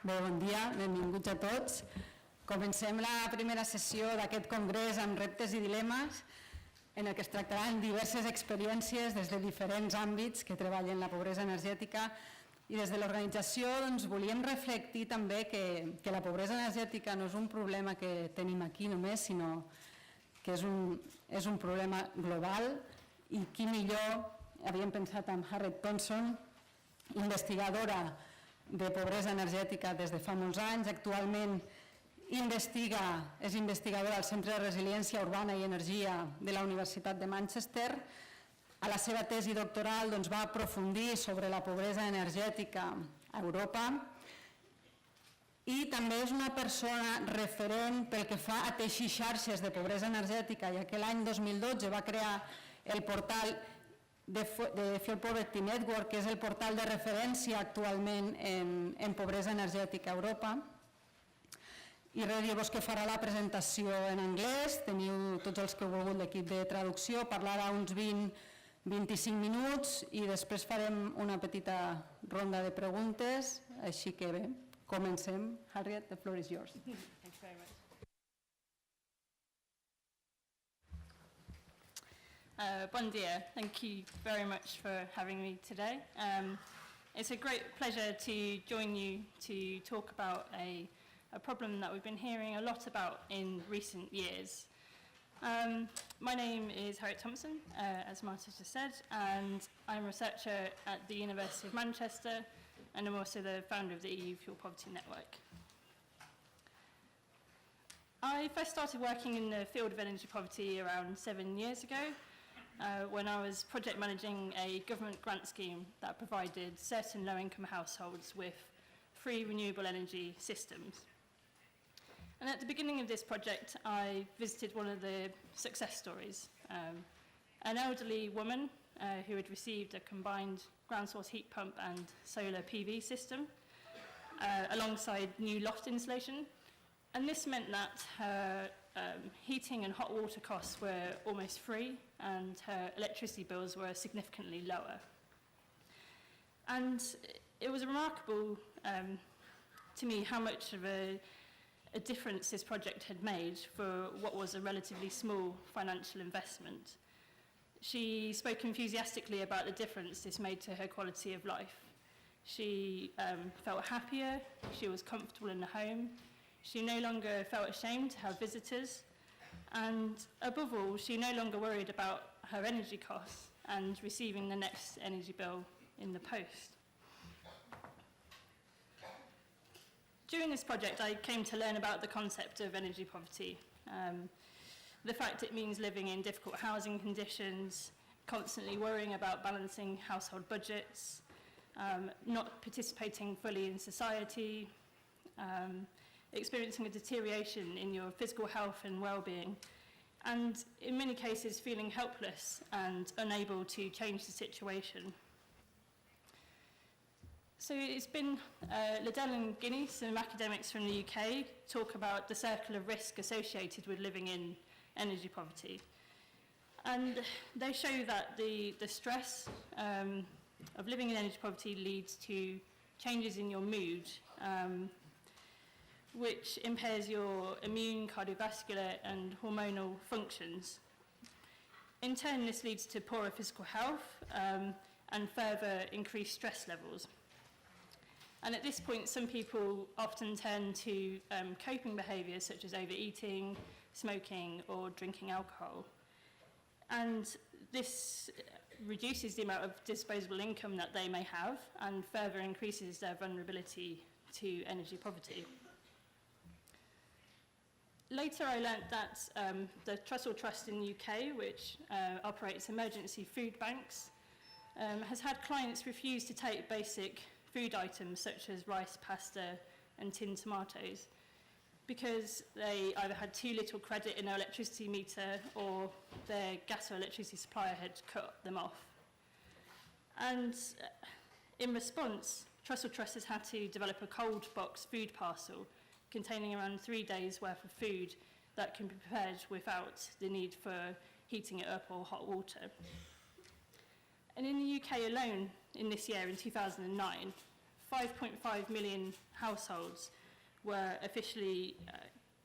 Bé, bon dia, benvinguts a tots. Comencem la primera sessió d'aquest congrés amb reptes i dilemes en el que es tractaran diverses experiències des de diferents àmbits que treballen la pobresa energètica i des de l'organització volíem reflectir també que la pobresa energètica no és un problema que tenim aquí només, sinó que és un problema global i qui millor, havíem pensat en Harriet Thomson, investigadora de pobresa energètica des de fa molts anys, actualment és investigadora al Centre de Resiliència Urbana i Energia de la Universitat de Manchester. A la seva tesi doctoral va aprofundir sobre la pobresa energètica a Europa i també és una persona referent pel que fa a teixir xarxes de pobresa energètica, ja que l'any 2012 va crear el portal de Field Poverty Network, que és el portal de referència actualment en pobresa energètica a Europa. I res, dir-vos que farà la presentació en anglès, teniu tots els que heu volgut l'equip de traducció, parlarà uns 20-25 minuts i després farem una petita ronda de preguntes, així que bé, comencem. Harriet, the floor is yours. Thanks very much. Bon dia. Thank you very much for having me today. It's a great pleasure to join you to talk about a problem that we've been hearing a lot about in recent years. My name is Harriet Thomson, as Marta just said, and I'm a researcher at the University of Manchester, and I'm also the founder of the EU Fuel Poverty Network. I first started working in the field of energy poverty around 7 years ago, when I was project managing a government grant scheme that provided certain low-income households with free renewable energy systems. And at the beginning of this project, I visited one of the success stories, an elderly woman who had received a combined ground source heat pump and solar PV system alongside new loft insulation. And this meant that her heating and hot water costs were almost free and her electricity bills were significantly lower. And it was remarkable to me how much of a difference this project had made for what was a relatively small financial investment. She spoke enthusiastically about the difference this made to her quality of life. She felt happier, she was comfortable in the home, she no longer felt ashamed to have visitors, and above all, she no longer worried about her energy costs and receiving the next energy bill in the post. During this project, I came to learn about the concept of energy poverty, the fact it means living in difficult housing conditions, constantly worrying about balancing household budgets, not participating fully in society, experiencing a deterioration in your physical health and well-being, and in many cases feeling helpless and unable to change the situation. So it's been Liddell and Guinea, some academics from the UK, talk about the circle of risk associated with living in energy poverty. And they show that the stress of living in energy poverty leads to changes in your mood, which impairs your immune, cardiovascular, and hormonal functions. In turn, this leads to poorer physical health and further increased stress levels. And at this point, some people often turn to coping behaviours such as overeating, smoking, or drinking alcohol. And this reduces the amount of disposable income that they may have and further increases their vulnerability to energy poverty. Later, I learnt that the Trussell Trust in the UK, which operates emergency food banks, has had clients refuse to take basic food items such as rice, pasta, and tinned tomatoes because they either had too little credit in their electricity meter or their gas or electricity supplier had cut them off. And in response, Trussell Trust has had to develop a cold box food parcel containing around 3 days' worth of food that can be prepared without the need for heating it up or hot water. And in the UK alone, in this year, in 2009, 5.5 million households were officially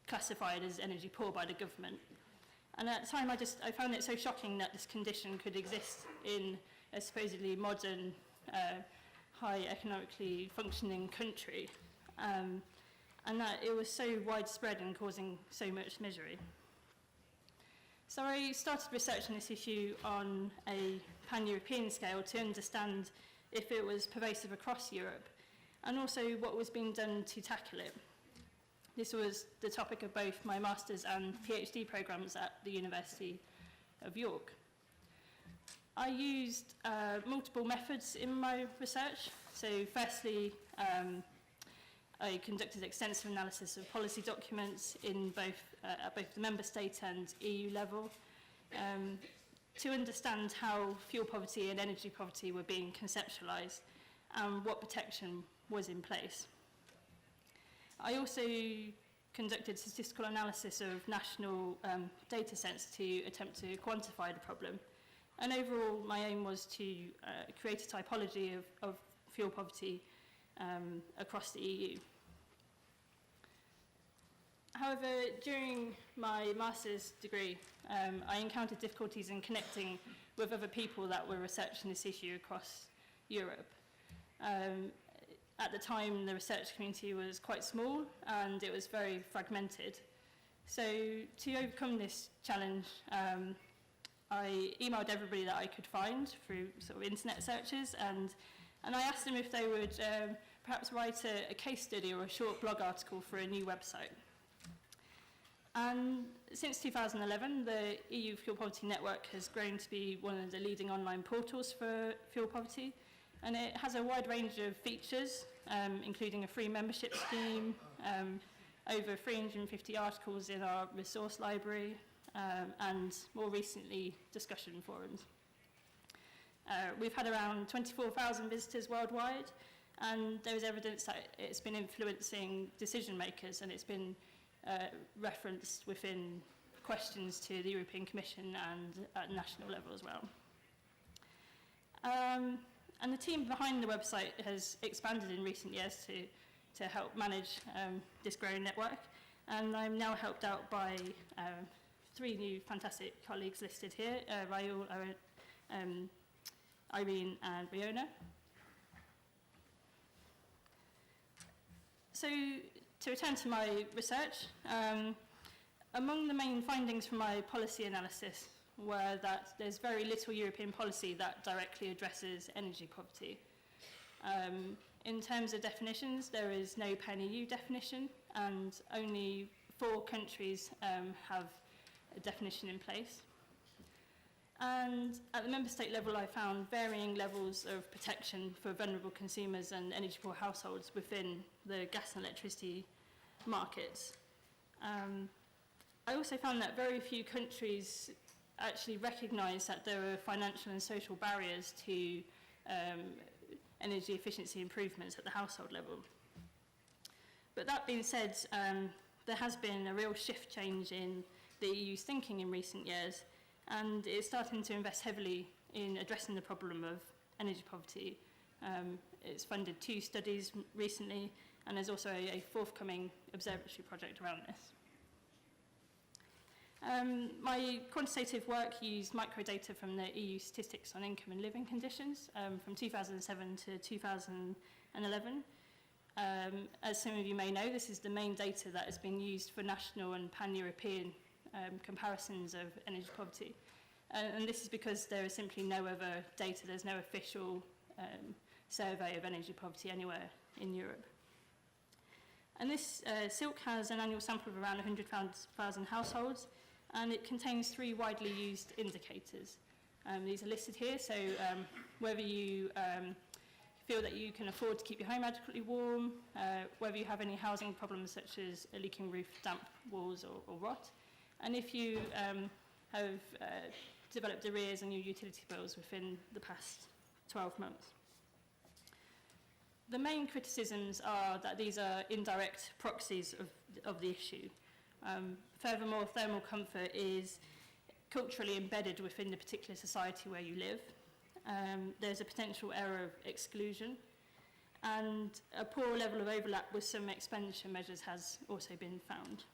classified as energy poor by the government. And at the time, I found it so shocking that this condition could exist in a supposedly modern, high economically functioning country, and that it was so widespread and causing so much misery. So I started researching this issue on a pan-European scale to understand if it was pervasive across Europe, and also what was being done to tackle it. This was the topic of both my master's and PhD programs at the University of York. I used multiple methods in my research. So firstly, I conducted extensive analysis of policy documents in at both the member state and EU level to understand how fuel poverty and energy poverty were being conceptualised and what protection was in place. I also conducted statistical analysis of national data sets to attempt to quantify the problem. And overall, my aim was to create a typology of fuel poverty across the EU. However, during my master's degree, I encountered difficulties in connecting with other people that were researching this issue across Europe. At the time, the research community was quite small and it was very fragmented. So to overcome this challenge, I emailed everybody that I could find through sort of internet searches, and I asked them if they would perhaps write a case study or a short blog article for a new website. And since 2011, the EU Fuel Poverty Network has grown to be one of the leading online portals for fuel poverty, and it has a wide range of features, including a free membership scheme, over 350 articles in our resource library, and more recently, discussion forums. We've had around 24,000 visitors worldwide, and there is evidence that it's been influencing decision makers, and it's been referenced within questions to the European Commission and at national level as well. And the team behind the website has expanded in recent years to help manage this growing network, and I'm now helped out by 3 new fantastic colleagues listed here, Raul, Irene and Riona. So to return to my research, among the main findings from my policy analysis were that there's very little European policy that directly addresses energy poverty. In terms of definitions, there is no pan-EU definition, and only 4 countries have a definition in place. And at the member state level, I found varying levels of protection for vulnerable consumers and energy poor households within the gas and electricity markets. I also found that very few countries actually recognise that there are financial and social barriers to energy efficiency improvements at the household level. But that being said, there has been a real shift change in the EU's thinking in recent years, and it's starting to invest heavily in addressing the problem of energy poverty. It's funded 2 studies recently, and there's also a forthcoming observatory project around this. My quantitative work used microdata from the EU statistics on income and living conditions from 2007 to 2011. As some of you may know, this is the main data that has been used for national and pan-European comparisons of energy poverty. And this is because there is simply no other data, there's no official survey of energy poverty anywhere in Europe. And this SILC has an annual sample of around 100,000 households, and it contains 3 widely used indicators. These are listed here, so whether you feel that you can afford to keep your home adequately warm, whether you have any housing problems such as a leaking roof, damp walls or rot, and if you have developed arrears on your utility bills within the past 12 months. The main criticisms are that these are indirect proxies of the issue. Furthermore, thermal comfort is culturally embedded within the particular society where you live. There's a potential error of exclusion, and a poor level of overlap with some expenditure measures has also been found.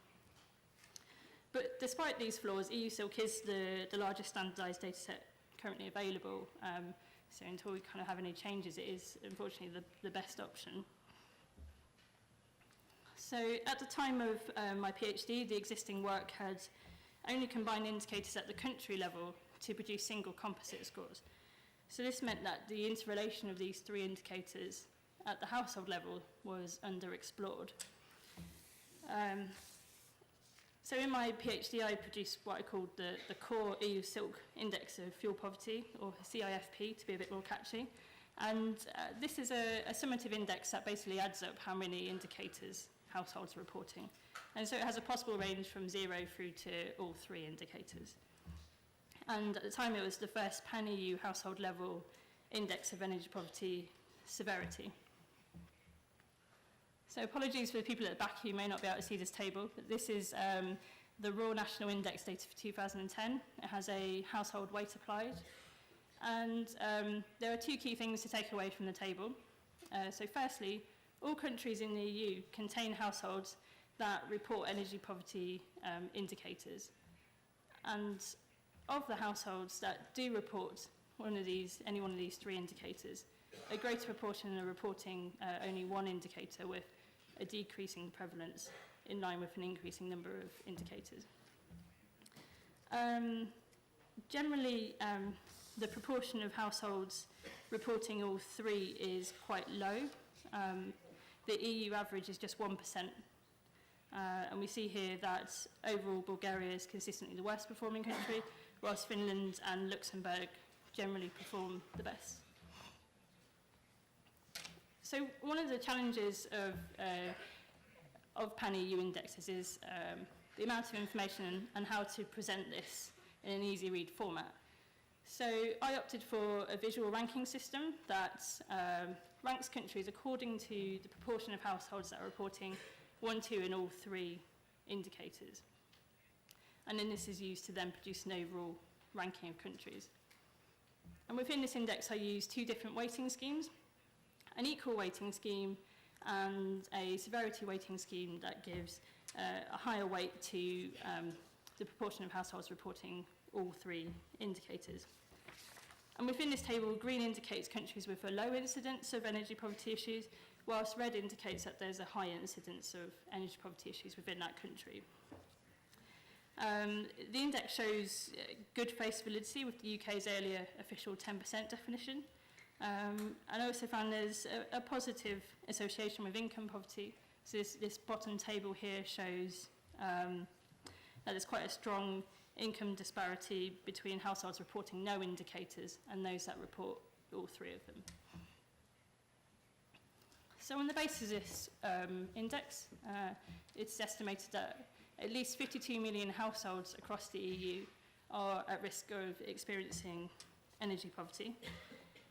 But despite these flaws, EU Silk is the largest standardised data set currently available. So until we kind of have any changes, it is unfortunately the best option. So at the time of my PhD, the existing work had only combined indicators at the country level to produce single composite scores. So this meant that the interrelation of these three indicators at the household level was underexplored. So in my PhD, I produced what I called the core EU Silk Index of Fuel Poverty, or CIFP, to be a bit more catchy. And this is a summative index that basically adds up how many indicators households are reporting. And so it has a possible range from 0 through to all three indicators. And at the time, it was the first pan-EU household level index of energy poverty severity. So apologies for the people at the back who may not be able to see this table, but this is the raw national index data for 2010. It has a household weight applied. And there are two key things to take away from the table. So firstly, all countries in the EU contain households that report energy poverty indicators. And of the households that do report any one of these three indicators, a greater proportion are reporting only one indicator, with a decreasing prevalence in line with an increasing number of indicators. Generally, the proportion of households reporting all three is quite low. The EU average is just 1%. And we see here that overall Bulgaria is consistently the worst performing country, whilst Finland and Luxembourg generally perform the best. So one of the challenges of pan-EU indexes is the amount of information and how to present this in an easy read format. So I opted for a visual ranking system that ranks countries according to the proportion of households that are reporting 1, 2 and all three indicators. And then this is used to then produce an overall ranking of countries. And within this index I used two different weighting schemes, an equal weighting scheme and a severity weighting scheme that gives a higher weight to the proportion of households reporting all three indicators. And within this table, green indicates countries with a low incidence of energy poverty issues, whilst red indicates that there's a high incidence of energy poverty issues within that country. The index shows good face validity with the UK's earlier official 10% definition. And I also found there's a positive association with income poverty. So this bottom table here shows that there's quite a strong income disparity between households reporting no indicators and those that report all three of them. So on the basis of this index, it's estimated that at least 52 million households across the EU are at risk of experiencing energy poverty,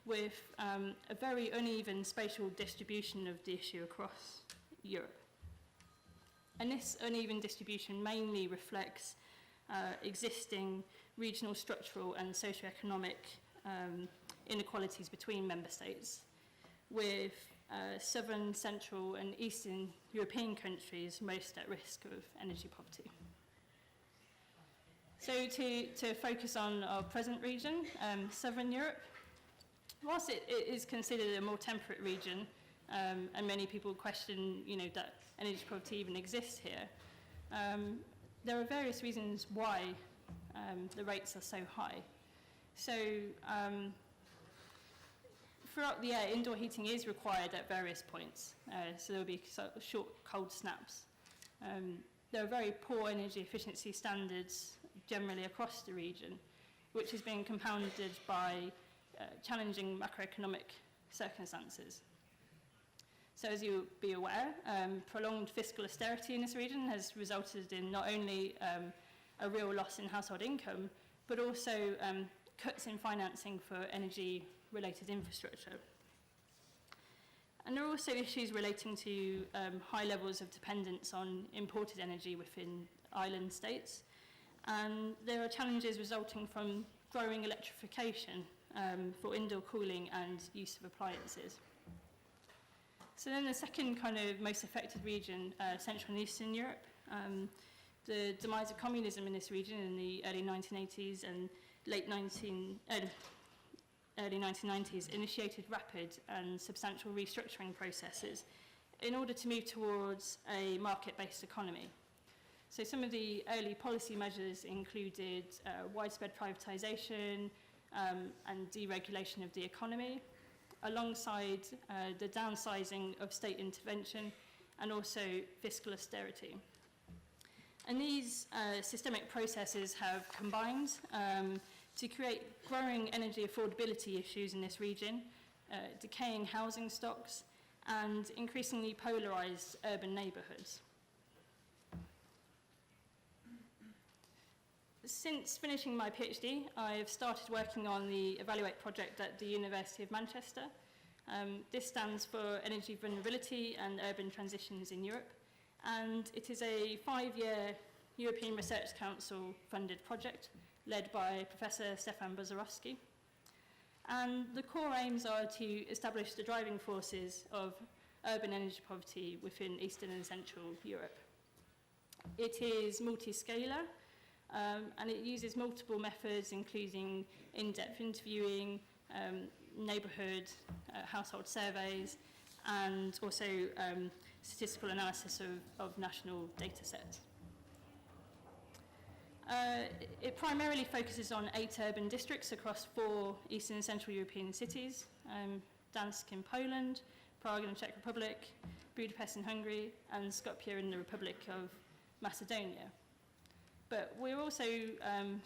with a very uneven spatial distribution of the issue across Europe. And this uneven distribution mainly reflects existing regional, structural and socioeconomic inequalities between member states, with southern, central and eastern European countries most at risk of energy poverty. So to focus on our present region, southern Europe, whilst it is considered a more temperate region, and many people question, that energy poverty even exists here, there are various reasons why the rates are so high. So throughout the year, indoor heating is required at various points. So there will be short cold snaps. There are very poor energy efficiency standards generally across the region, which is being compounded by challenging macroeconomic circumstances. So as you'll be aware, prolonged fiscal austerity in this region has resulted in not only a real loss in household income, but also cuts in financing for energy-related infrastructure. And there are also issues relating to high levels of dependence on imported energy within island states. And there are challenges resulting from growing electrification for indoor cooling and use of appliances. So then the second kind of most affected region, Central and Eastern Europe, the demise of communism in this region in the early 1980s and early 1990s initiated rapid and substantial restructuring processes in order to move towards a market-based economy. So some of the early policy measures included widespread privatisation and deregulation of the economy, alongside the downsizing of state intervention and also fiscal austerity. And these systemic processes have combined to create growing energy affordability issues in this region, decaying housing stocks, and increasingly polarised urban neighbourhoods. Since finishing my PhD, I've started working on the Evaluate project at the University of Manchester. This stands for Energy Vulnerability and Urban Transitions in Europe, and it is a 5-year European Research Council funded project led by Professor Stefan Buzarowski. And the core aims are to establish the driving forces of urban energy poverty within Eastern and Central Europe. It is multi-scalar, and it uses multiple methods, including in-depth interviewing, neighbourhood, household surveys, and also statistical analysis of national data sets. It primarily focuses on 8 urban districts across 4 Eastern and Central European cities, Dansk in Poland, Prague in the Czech Republic, Budapest in Hungary, and Skopje in the Republic of Macedonia. But we're also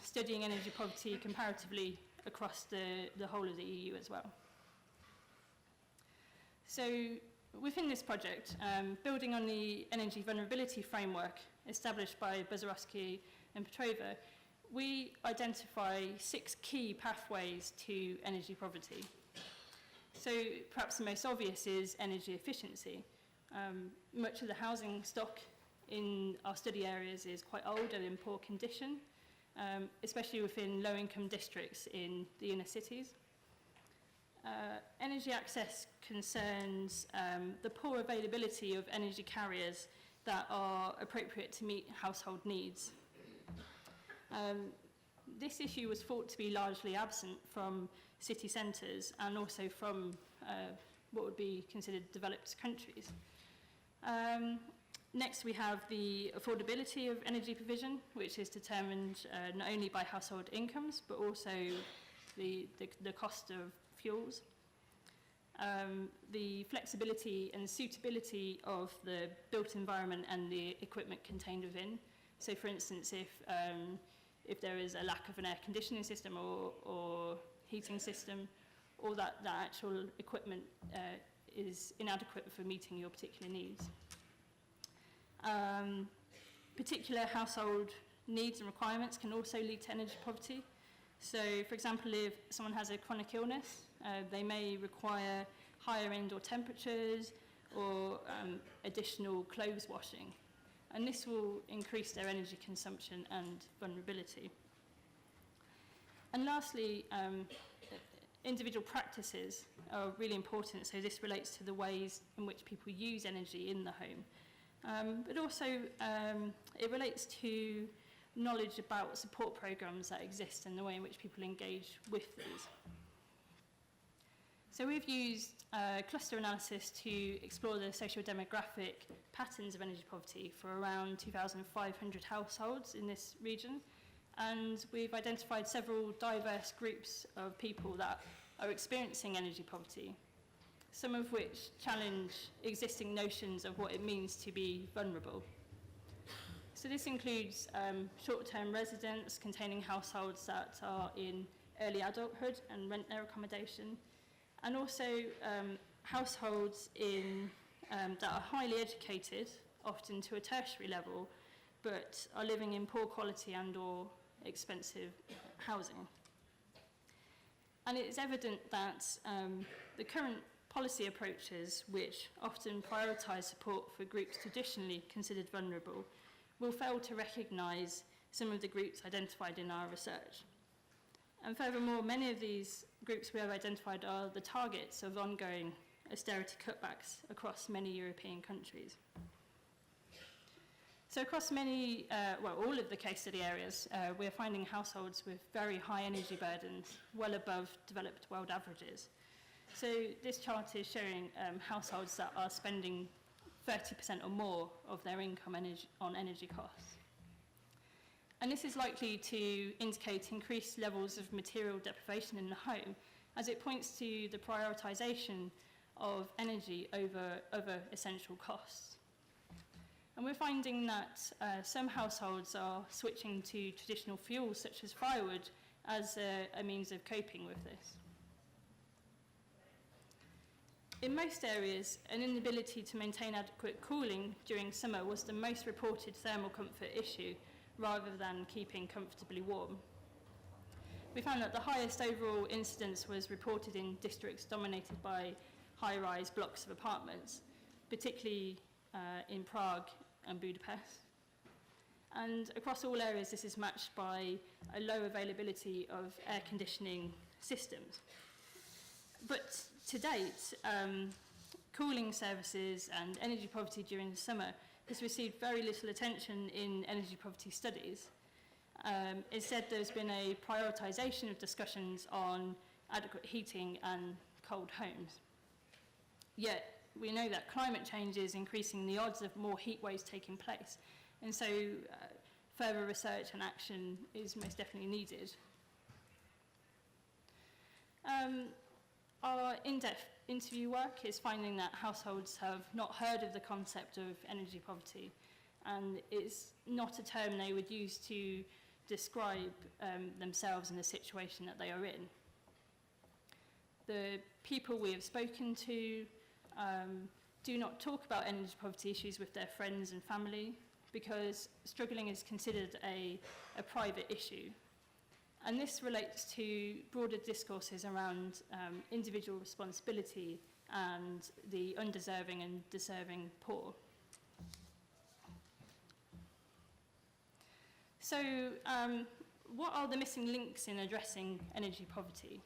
studying energy poverty comparatively across the whole of the EU as well. So within this project, building on the energy vulnerability framework established by Buzarowski and Petrova, we identify 6 key pathways to energy poverty. So perhaps the most obvious is energy efficiency. Much of the housing stock in our study areas is quite old and in poor condition, especially within low-income districts in the inner cities. Energy access concerns the poor availability of energy carriers that are appropriate to meet household needs. This issue was thought to be largely absent from city centres and also from what would be considered developed countries. Next, we have the affordability of energy provision, which is determined not only by household incomes, but also the cost of fuels. The flexibility and suitability of the built environment and the equipment contained within. So, for instance, if there is a lack of an air conditioning system or heating system, or that actual equipment is inadequate for meeting your particular needs. Particular household needs and requirements can also lead to energy poverty. So, for example, if someone has a chronic illness, they may require higher indoor temperatures or additional clothes washing. And this will increase their energy consumption and vulnerability. And lastly, individual practices are really important. So this relates to the ways in which people use energy in the home. But also it relates to knowledge about support programs that exist and the way in which people engage with these. So we've used cluster analysis to explore the socio-demographic patterns of energy poverty for around 2,500 households in this region. And we've identified several diverse groups of people that are experiencing energy poverty, some of which challenge existing notions of what it means to be vulnerable. So this includes short-term residents containing households that are in early adulthood and rent their accommodation, and also households that are highly educated, often to a tertiary level, but are living in poor quality and or expensive housing. And it is evident that the current policy approaches, which often prioritise support for groups traditionally considered vulnerable, will fail to recognise some of the groups identified in our research. And furthermore, many of these groups we have identified are the targets of ongoing austerity cutbacks across many European countries. So across many, all of the case study areas, we're finding households with very high energy burdens, well above developed world averages. So this chart is showing households that are spending 30% or more of their income on energy costs. And this is likely to indicate increased levels of material deprivation in the home, as it points to the prioritisation of energy over other essential costs. And we're finding that some households are switching to traditional fuels such as firewood as a means of coping with this. In most areas, an inability to maintain adequate cooling during summer was the most reported thermal comfort issue, rather than keeping comfortably warm. We found that the highest overall incidence was reported in districts dominated by high-rise blocks of apartments, particularly in Prague and Budapest. And across all areas, this is matched by a low availability of air conditioning systems. But to date, cooling services and energy poverty during the summer has received very little attention in energy poverty studies. Instead, there's been a prioritisation of discussions on adequate heating and cold homes. Yet, we know that climate change is increasing the odds of more heat waves taking place, and so further research and action is most definitely needed. Our in-depth interview work is finding that households have not heard of the concept of energy poverty, and it's not a term they would use to describe themselves in the situation that they are in. The people we have spoken to do not talk about energy poverty issues with their friends and family, because struggling is considered a private issue. And this relates to broader discourses around individual responsibility and the undeserving and deserving poor. So, what are the missing links in addressing energy poverty?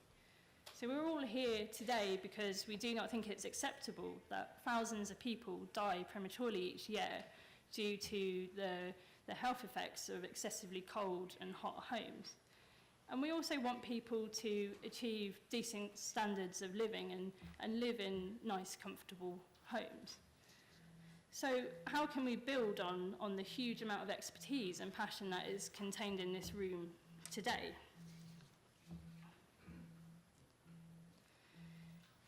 So we're all here today because we do not think it's acceptable that thousands of people die prematurely each year due to the health effects of excessively cold and hot homes. And we also want people to achieve decent standards of living and live in nice, comfortable homes. So how can we build on the huge amount of expertise and passion that is contained in this room today?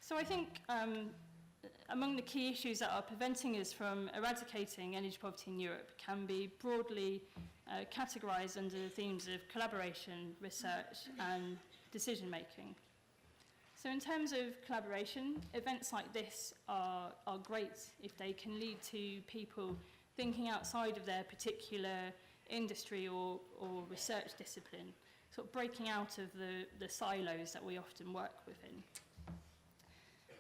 So I think among the key issues that are preventing us from eradicating energy poverty in Europe can be broadly categorised under the themes of collaboration, research and decision making. So in terms of collaboration, events like this are great if they can lead to people thinking outside of their particular industry or research discipline, sort of breaking out of the silos that we often work within.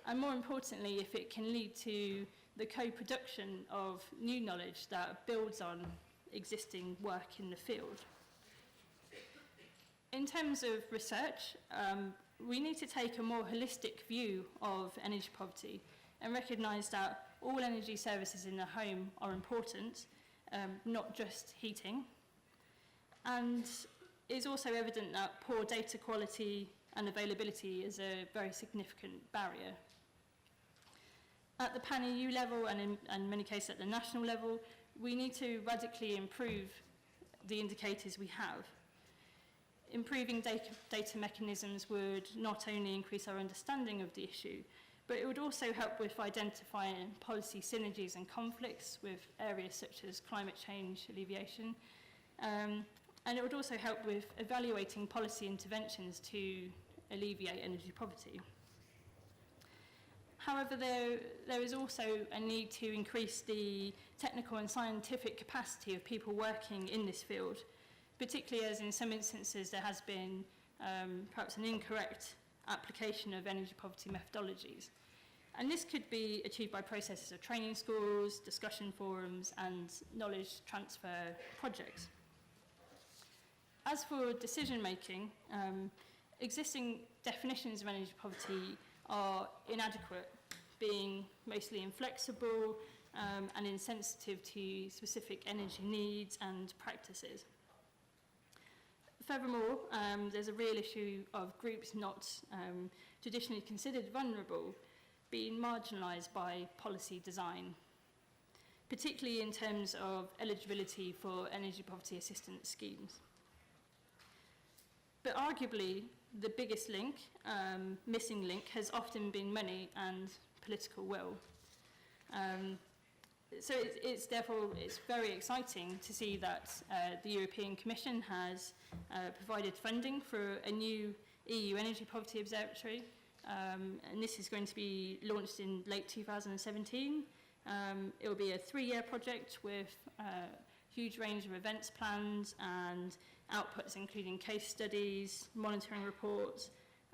And more importantly, if it can lead to the co-production of new knowledge that builds on existing work in the field. In terms of research, we need to take a more holistic view of energy poverty and recognise that all energy services in the home are important, not just heating. And it's also evident that poor data quality and availability is a very significant barrier. At the pan-EU level and in many cases at the national level, we need to radically improve the indicators we have. Improving data mechanisms would not only increase our understanding of the issue, but it would also help with identifying policy synergies and conflicts with areas such as climate change alleviation. And it would also help with evaluating policy interventions to alleviate energy poverty. However, there is also a need to increase the technical and scientific capacity of people working in this field, particularly as in some instances there has been perhaps an incorrect application of energy poverty methodologies. And this could be achieved by processes of training schools, discussion forums, and knowledge transfer projects. As for decision making, existing definitions of energy poverty are inadequate being mostly inflexible and insensitive to specific energy needs and practices. Furthermore, there's a real issue of groups not traditionally considered vulnerable being marginalised by policy design, particularly in terms of eligibility for energy poverty assistance schemes. But arguably, the biggest link, missing link, has often been money and political will. So therefore it's very exciting to see that the European Commission has provided funding for a new EU Energy Poverty Observatory, and this is going to be launched in late 2017. It will be a 3-year project with a huge range of events planned and outputs including case studies, monitoring reports,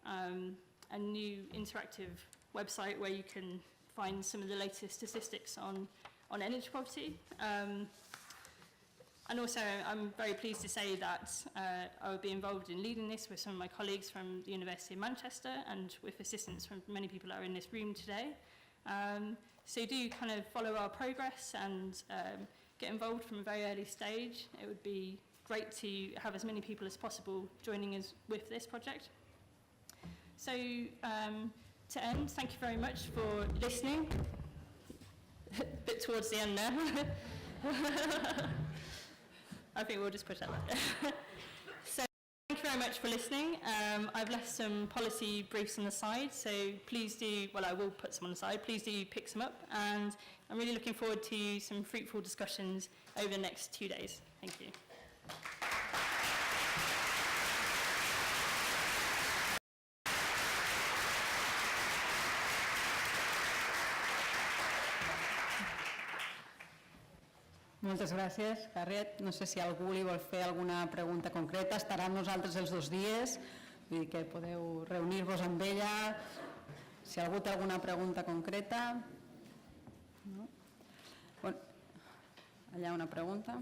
a new interactive website where you can find some of the latest statistics on energy poverty. And also, I'm very pleased to say that I will be involved in leading this with some of my colleagues from the University of Manchester and with assistance from many people that are in this room today. So do kind of follow our progress and get involved from a very early stage. It would be great to have as many people as possible joining us with this project. So to end, thank you very much for listening. A bit towards the end now. I think we'll just push that back. So thank you very much for listening. I've left some policy briefs on the side, so please do, well, I will put some on the side, please do pick some up, and I'm really looking forward to some fruitful discussions over the next 2 days. Thank you. Moltes gràcies, Harriet. No sé si algú li vol fer alguna pregunta concreta. Estarà amb nosaltres els 2 dies, vull dir que podeu reunir-vos amb ella. Si algú té alguna pregunta concreta. No? Bueno, allà una pregunta.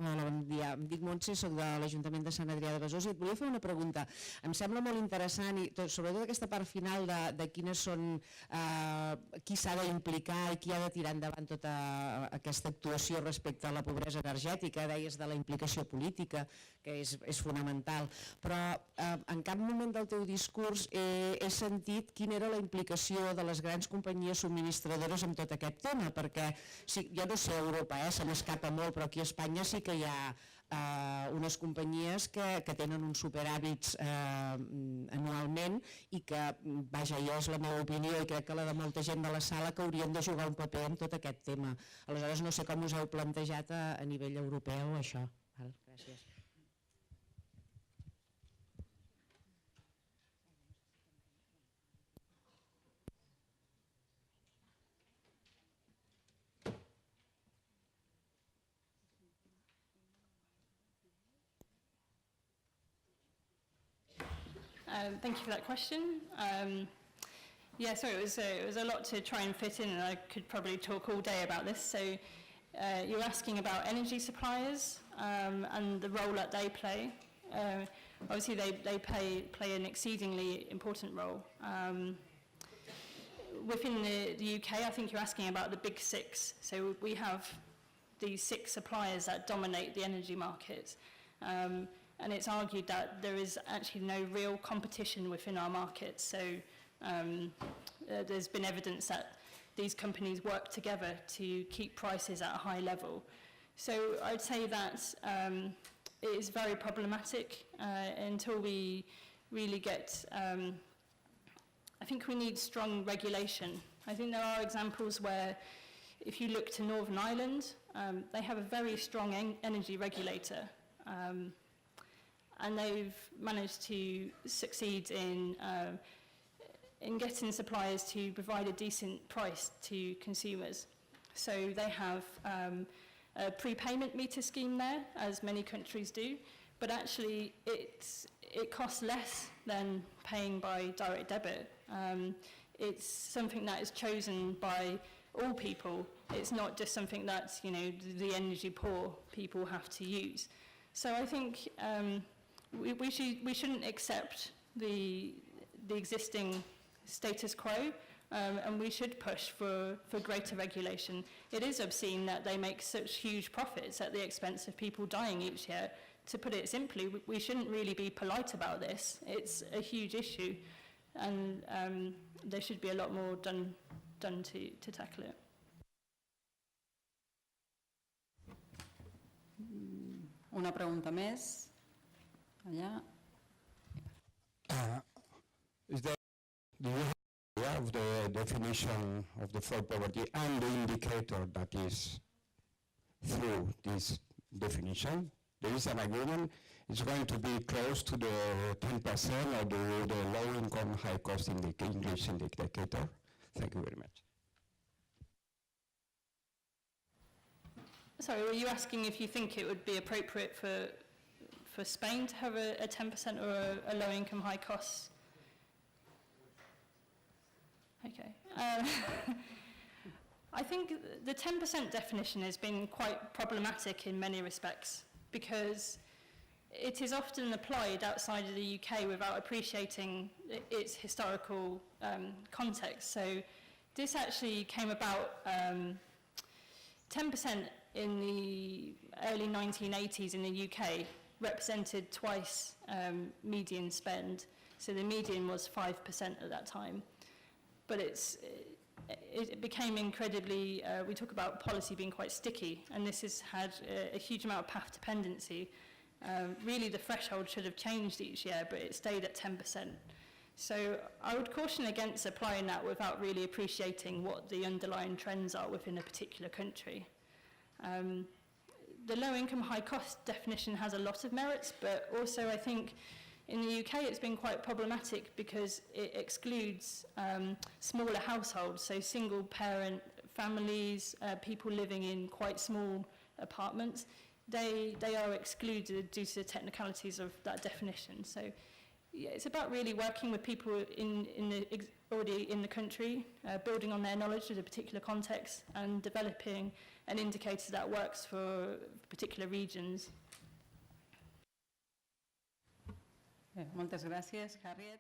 Hola, bon dia. Em dic Montse, soc de l'Ajuntament de Sant Adrià de Besòs i et volia fer una pregunta. Em sembla molt interessant, i sobretot aquesta part final de quines són, qui s'ha d'implicar i qui ha de tirar endavant tota aquesta actuació respecte a la pobresa energètica. Deies de la implicació política, que és fonamental, però en cap moment del teu discurs he sentit quina era la implicació de les grans companyies subministradores en tot aquest tema, perquè jo no sé a Europa, se m'escapa molt, però aquí a Espanya sí que hi ha unes companyies que tenen uns superàvits anualment i que, vaja, jo és la meva opinió i crec que la de molta gent de la sala, que haurien de jugar un paper en tot aquest tema. Aleshores no sé com us heu plantejat a nivell europeu això. Gràcies. Thank you for that question. Yeah, so it was a lot to try and fit in, and I could probably talk all day about this. So you're asking about energy suppliers and the role that they play. Obviously, they play an exceedingly important role. Within the UK, I think you're asking about the big 6. So we have these 6 suppliers that dominate the energy market. And it's argued that there is actually no real competition within our market. So there's been evidence that these companies work together to keep prices at a high level. So I'd say that it is very problematic until we really get, I think we need strong regulation. I think there are examples where if you look to Northern Ireland, they have a very strong energy regulator. And they've managed to succeed in getting suppliers to provide a decent price to consumers. So they have a prepayment meter scheme there, as many countries do, but actually it costs less than paying by direct debit. It's something that is chosen by all people. It's not just something that the energy poor people have to use. So I think we shouldn't accept the existing status quo, and we should push for greater regulation. It is obscene that they make such huge profits at the expense of people dying each year. To put it simply, we shouldn't really be polite about this. It's a huge issue, and there should be a lot more done to tackle it. Una pregunta més. Allà. Do you have the definition of the full poverty and the indicator that is through this definition? There is an agreement. It's going to be close to the 10% or the low income, high cost English indicator. Thank you very much. Sorry, were you asking if you think it would be appropriate for Spain to have a 10% or a low income, high cost? Okay. I think the 10% definition has been quite problematic in many respects because it is often applied outside of the UK without appreciating its historical context. So this actually came about 10% in the early 1980s in the UK represented twice median spend. So the median was 5% at that time. But it became incredibly, we talk about policy being quite sticky, and this has had a huge amount of path dependency. Really the threshold should have changed each year, but it stayed at 10%. So I would caution against applying that without really appreciating what the underlying trends are within a particular country. The low income, high cost definition has a lot of merits, but also I think in the UK it's been quite problematic because it excludes smaller households, so single parent families, people living in quite small apartments. They are excluded due to the technicalities of that definition. So yeah, it's about really working with people already in the country, building on their knowledge of a particular context and developing an indicator that works for particular regions. Moltes gràcies, Harriet.